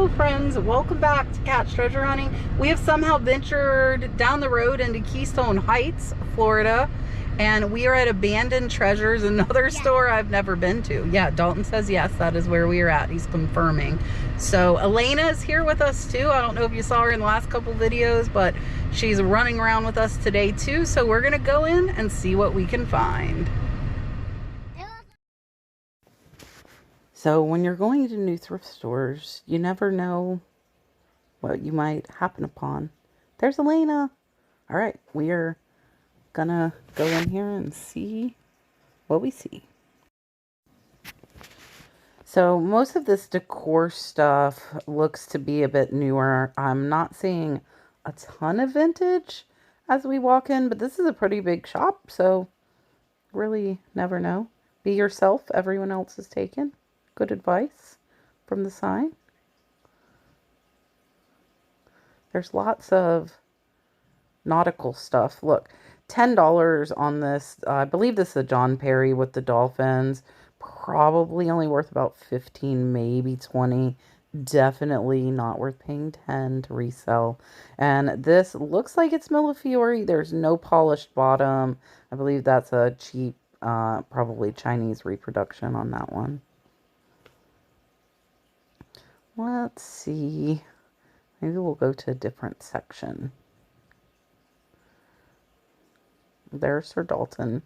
Hello friends, welcome back to Catch Treasure Hunting. We have somehow ventured down the road into Keystone Heights, Florida, and we are at Abandoned Treasures, another store I've never been to. Yeah, Dalton says yes, that is where we are at. He's confirming. So Elena is here with us too. I don't know if you saw her in the last couple videos, but she's running around with us today too. So we're gonna go in and see what we can find. So when you're going to new thrift stores, you never know what you might happen upon. There's Elena. All right, we are gonna go in here and see what we see. So most of this decor stuff looks to be a bit newer. I'm not seeing a ton of vintage as we walk in, but this is a pretty big shop, so really never know. Be yourself, everyone else is taken. Good advice from the sign. There's lots of nautical stuff. Look, $10 on this. I believe this is a John Perry with the dolphins. Probably only worth about 15, maybe 20. Definitely not worth paying 10 to resell. And this looks like it's Millefiori. There's no polished bottom. I believe that's a cheap, probably Chinese reproduction on that one. Let's see. Maybe we'll go to a different section. There's Sir Dalton.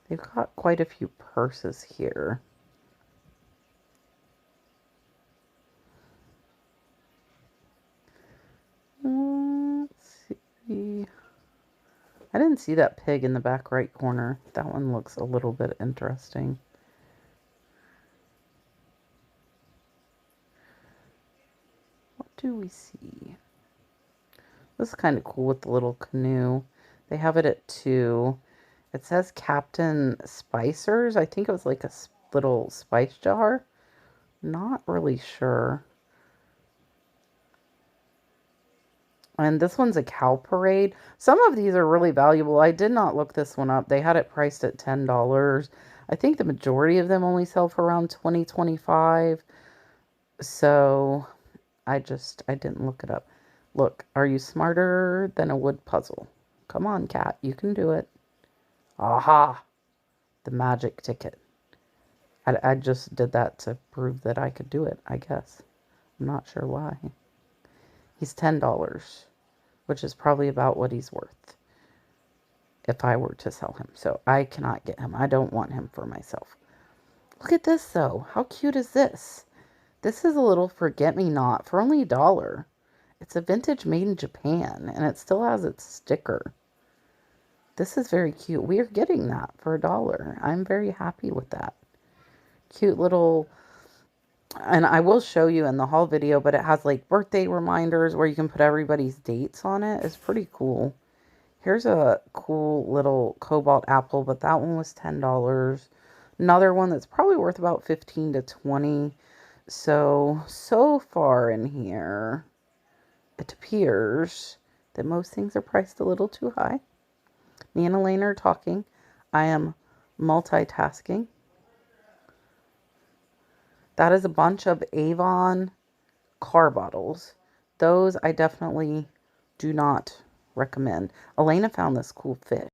They've got quite a few purses here. Let's see. I didn't see that pig in the back right corner. That one looks a little bit interesting. Do we see? This is kind of cool with the little canoe. They have it at 2. It says Captain Spicer's. I think it was like a little spice jar. Not really sure. And this one's a cow parade. Some of these are really valuable. I did not look this one up. They had it priced at $10. I think the majority of them only sell for around $20, $25. So I didn't look it up. Look, are you smarter than a wood puzzle? Come on, cat, you can do it. Aha! The magic ticket. I just did that to prove that I could do it, I guess. I'm not sure why. He's $10, which is probably about what he's worth if I were to sell him. So I cannot get him. I don't want him for myself. Look at this, though. How cute is this? This is a little forget-me-not for only $1. It's a vintage made in Japan, and it still has its sticker. This is very cute. We are getting that for $1. I'm very happy with that. Cute little, and I will show you in the haul video, but it has like birthday reminders where you can put everybody's dates on it. It's pretty cool. Here's a cool little cobalt apple, but that one was $10. Another one that's probably worth about 15 to 20. So far in here, it appears that most things are priced a little too high. Me and Elaine are talking. I am multitasking. That is a bunch of Avon car bottles. Those I definitely do not recommend. Elena found this cool fish.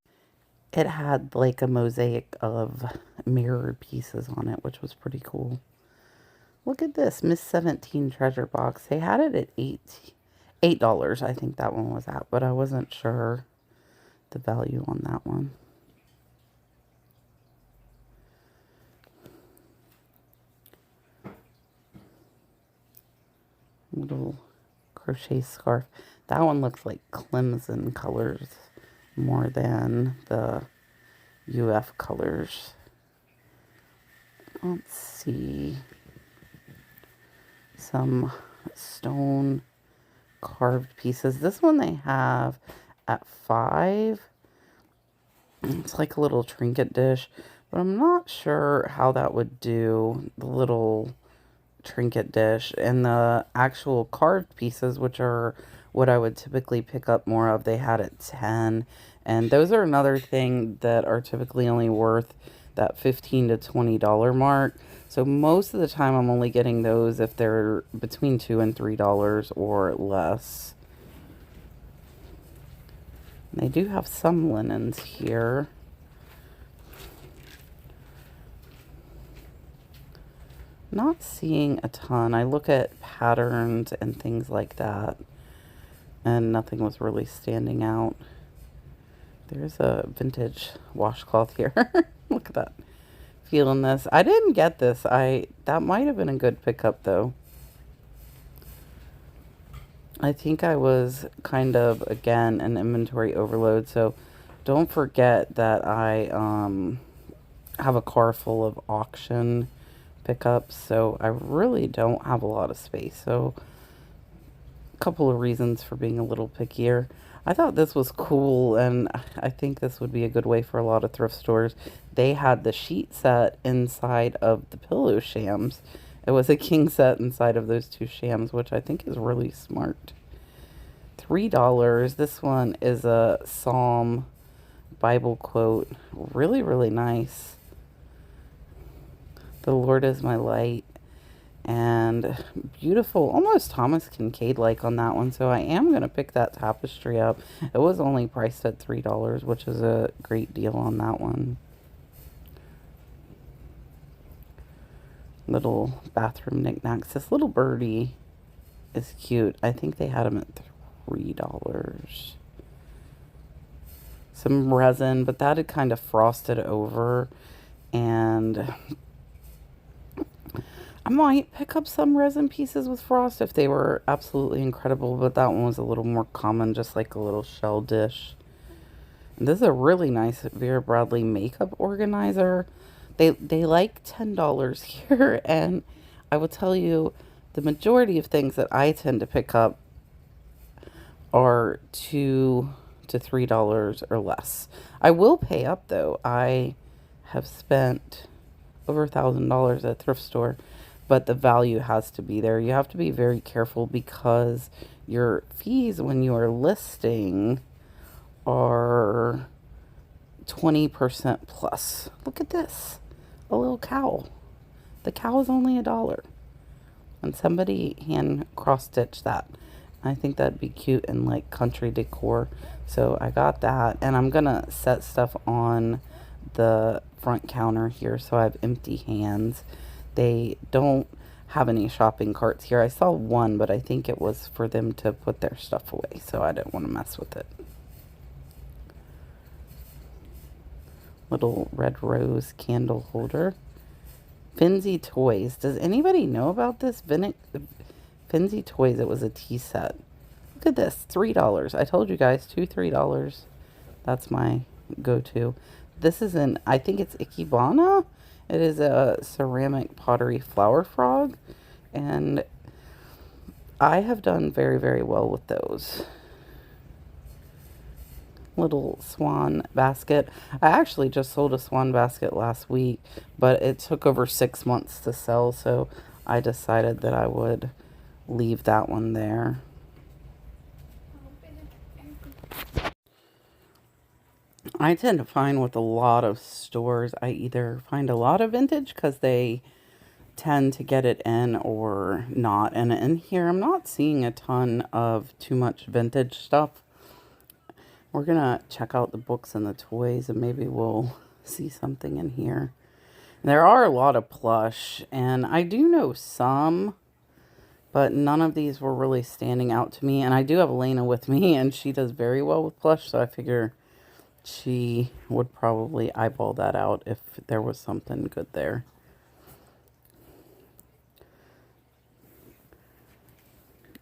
It had like a mosaic of mirrored pieces on it, which was pretty cool. Look at this, Miss 17 treasure box. They had it at $8, I think that one was at, but I wasn't sure the value on that one. Little crochet scarf. That one looks like Clemson colors more than the UF colors. Let's see. Some stone carved pieces. This one they have at $5. It's like a little trinket dish, but I'm not sure how that would do, the little trinket dish. And the actual carved pieces, which are what I would typically pick up more of, they had at 10. And those are another thing that are typically only worth that $15 to $20 mark. So most of the time I'm only getting those if they're between $2 and $3 or less. They do have some linens here. Not seeing a ton. I look at patterns and things like that, and nothing was really standing out. There's a vintage washcloth here. Look at that. Feeling this. I didn't get this. That might have been a good pickup though. I think I was kind of, again, an inventory overload, so don't forget that I have a car full of auction pickups, so I really don't have a lot of space. So a couple of reasons for being a little pickier. I thought this was cool, and I think this would be a good way for a lot of thrift stores. They had the sheet set inside of the pillow shams. It was a king set inside of those two shams, which I think is really smart. $3. This one is a Psalm Bible quote. Really, really nice. The Lord is my light. And beautiful, almost Thomas Kincaid-like on that one. So I am going to pick that tapestry up. It was only priced at $3, which is a great deal on that one. Little bathroom knickknacks. This little birdie is cute. I think they had them at $3. Some resin, but that had kind of frosted over. And I might pick up some resin pieces with frost if they were absolutely incredible, but that one was a little more common, just like a little shell dish. And this is a really nice Vera Bradley makeup organizer. They like $10 here, and I will tell you, the majority of things that I tend to pick up are $2 to $3 or less. I will pay up though. I have spent over $1,000 at a thrift store, but the value has to be there. You have to be very careful because your fees when you are listing are 20% plus. Look at this, a little cow. The cow is only $1, and somebody hand cross stitched that. I think that'd be cute in like country decor. So I got that, and I'm gonna set stuff on the front counter here so I have empty hands. They don't have any shopping carts here. I saw one, but I think it was for them to put their stuff away, so I didn't want to mess with it. Little red rose candle holder. Finzi Toys. Does anybody know about this? Finzi Toys. It was a tea set. Look at this. $3. I told you guys, $3. That's my go-to. This is I think it's Ikebana. It is a ceramic pottery flower frog. And I have done very, very well with those. Little swan basket. I actually just sold a swan basket last week, but it took over 6 months to sell, so I decided that I would leave that one there. I tend to find with a lot of stores, I either find a lot of vintage because they tend to get it in or not. And in here, I'm not seeing a ton of too much vintage stuff. We're going to check out the books and the toys, and maybe we'll see something in here. There are a lot of plush, and I do know some, but none of these were really standing out to me. And I do have Elena with me, and she does very well with plush, so I figure she would probably eyeball that out if there was something good there.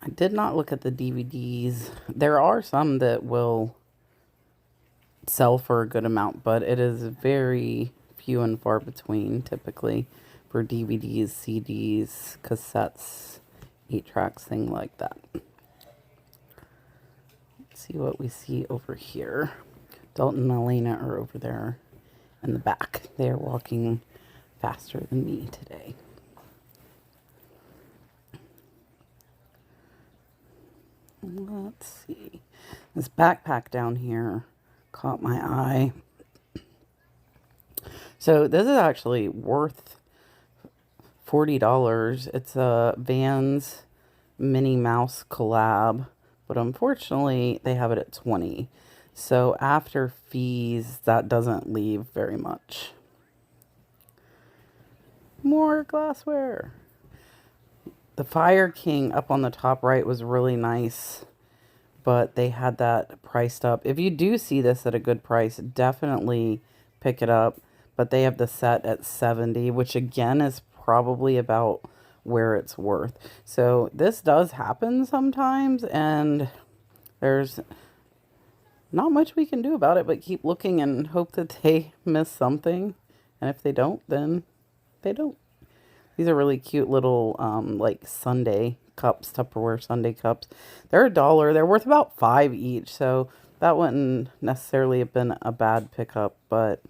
I did not look at the DVDs. There are some that will sell for a good amount, but it is very few and far between typically for DVDs, CDs, cassettes, 8-tracks, things like that. Let's see what we see over here. Dalton and Elena are over there in the back. They are walking faster than me today. Let's see. This backpack down here caught my eye. So this is actually worth $40. It's a Vans Minnie Mouse collab, but unfortunately they have it at 20. So after fees, that doesn't leave very much. More glassware. The Fire King up on the top right was really nice, but they had that priced up. If you do see this at a good price, definitely pick it up. But they have the set at 70, which again is probably about where it's worth. So this does happen sometimes, and there's not much we can do about it but keep looking and hope that they miss something. And if they don't, then they don't. These are really cute little like Sunday cups, Tupperware Sunday cups. They're $1. They're worth about $5 each, so that wouldn't necessarily have been a bad pickup, but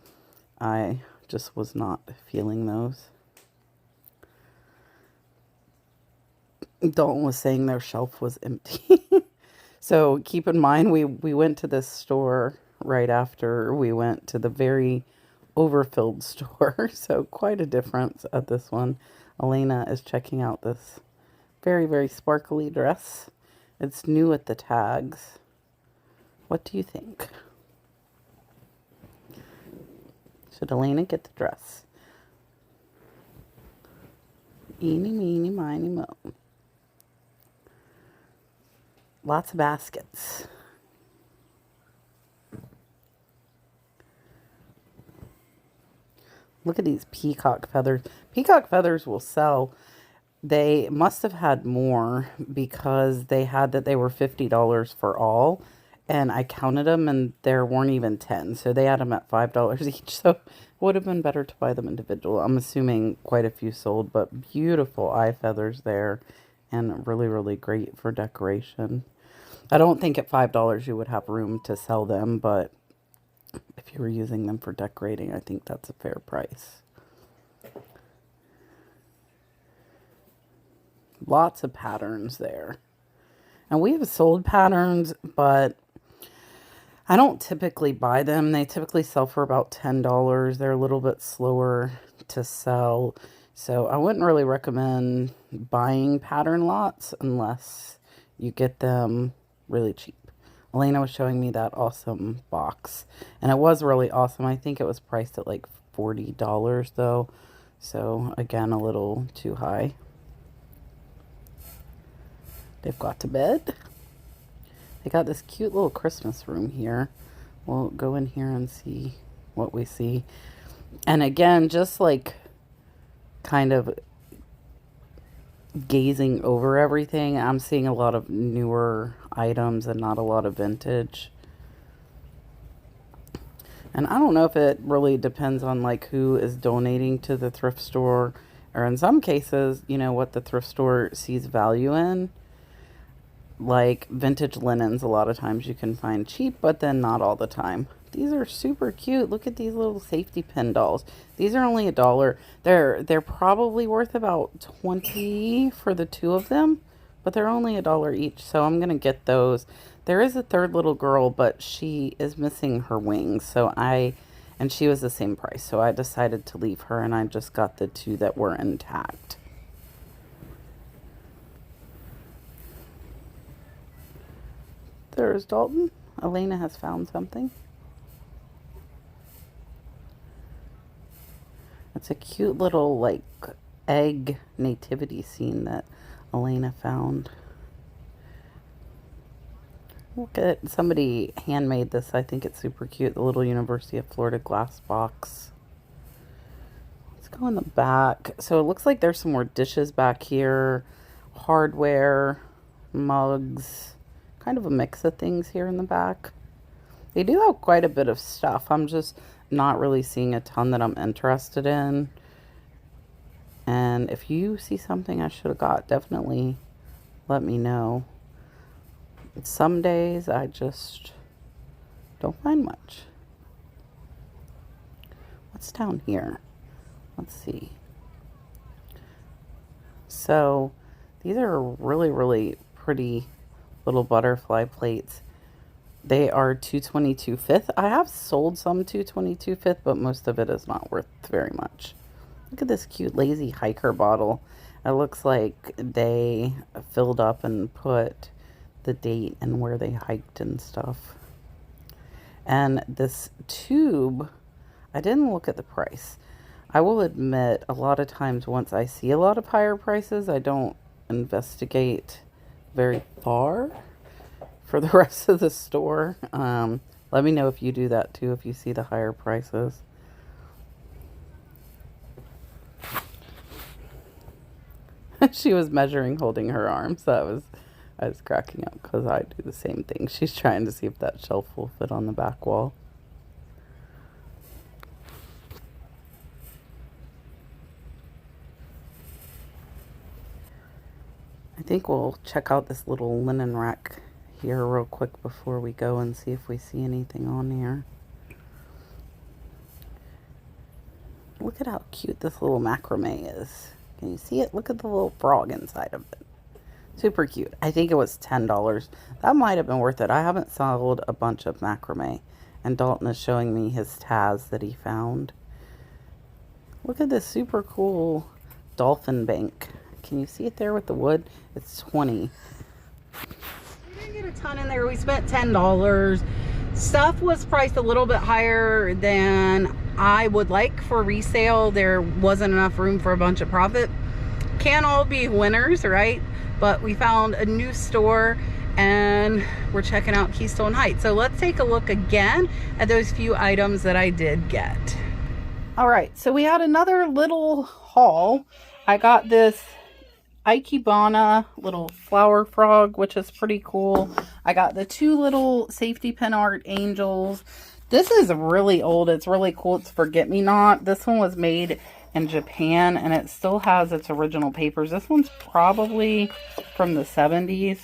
I just was not feeling those. Dalton was saying their shelf was empty. So keep in mind, we went to this store right after we went to the very overfilled store. So quite a difference at this one. Elena is checking out this very, very sparkly dress. It's new at the tags. What do you think? Should Elena get the dress? Eeny, meeny, miny, mo. Lots of baskets. Look at these peacock feathers. Peacock feathers will sell. They must have had more because they had that they were $50 for all. And I counted them and there weren't even 10. So they had them at $5 each. So it would have been better to buy them individual. I'm assuming quite a few sold, but beautiful eye feathers there. And really, really great for decoration. I don't think at $5 you would have room to sell them, but if you were using them for decorating, I think that's a fair price. Lots of patterns there. And we have sold patterns, but I don't typically buy them. They typically sell for about $10. They're a little bit slower to sell. So I wouldn't really recommend buying pattern lots unless you get them really cheap. Elena was showing me that awesome box, and it was really awesome. I think it was priced at like $40 though, so again, a little too high. They've got to bed. They got this cute little Christmas room here. We'll go in here and see what we see. And again, just like kind of gazing over everything, I'm seeing a lot of newer items and not a lot of vintage. And I don't know if it really depends on like who is donating to the thrift store, or in some cases, you know, what the thrift store sees value in. Like vintage linens, a lot of times you can find cheap, but then not all the time. These are super cute. Look at these little safety pin dolls. These are only $1. They're probably worth about 20 for the two of them, but they're only $1 each. So I'm gonna get those. There is a third little girl, but she is missing her wings. And she was the same price. So I decided to leave her, and I just got the two that were intact. There's Dalton. Elena has found something. It's a cute little like egg nativity scene that Elena found. Look at, somebody handmade this. I think it's super cute. The little University of Florida glass box. Let's go in the back. So it looks like there's some more dishes back here. Hardware, mugs, kind of a mix of things here in the back. They do have quite a bit of stuff. I'm just not really seeing a ton that I'm interested in. And if you see something I should have got, definitely let me know. Some days I just don't find much. What's down here? Let's see. So these are really, really pretty little butterfly plates. They are 222 fifth. I have sold some 222 fifth, but most of it is not worth very much. Look at this cute lazy hiker bottle. It looks like they filled up and put the date and where they hiked and stuff. And this tube, I didn't look at the price. I will admit, a lot of times once I see a lot of higher prices, I don't investigate very far for the rest of the store. Let me know if you do that too, if you see the higher prices. She was measuring holding her arms. I was cracking up because I do the same thing. She's trying to see if that shelf will fit on the back wall. I think we'll check out this little linen rack here real quick before we go and see if we see anything on here. Look at how cute this little macrame is. Can you see it? Look at the little frog inside of it. Super cute. I think it was $10. That might have been worth it. I haven't sold a bunch of macrame. And Dalton is showing me his Taz that he found. Look at this super cool dolphin bank. Can you see it there with the wood? It's 20. We didn't get a ton in there. We spent $10. Stuff was priced a little bit higher than I would like for resale. There wasn't enough room for a bunch of profit. Can't all be winners, right? But we found a new store and we're checking out Keystone Heights. So let's take a look again at those few items that I did get. All right, so we had another little haul. I got this Ikebana little flower frog, which is pretty cool. I got the two little safety pin art angels. This is really old. It's really cool. It's forget-me-not. This one was made in Japan and it still has its original papers. This one's probably from the 70s.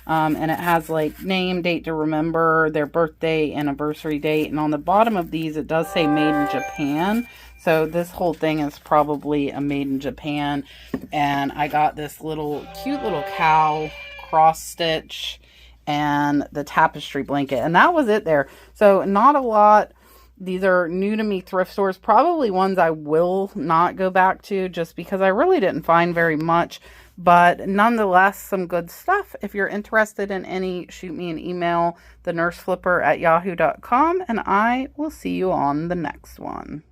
And it has like name, date to remember, their birthday, anniversary date. And on the bottom of these, it does say made in Japan. So this whole thing is probably a made in Japan. And I got this cute little cow cross stitch and the tapestry blanket. And that was it there. So not a lot. These are new to me thrift stores. Probably ones I will not go back to just because I really didn't find very much. But nonetheless, some good stuff. If you're interested in any, shoot me an email, thenurseflipper@yahoo.com. And I will see you on the next one.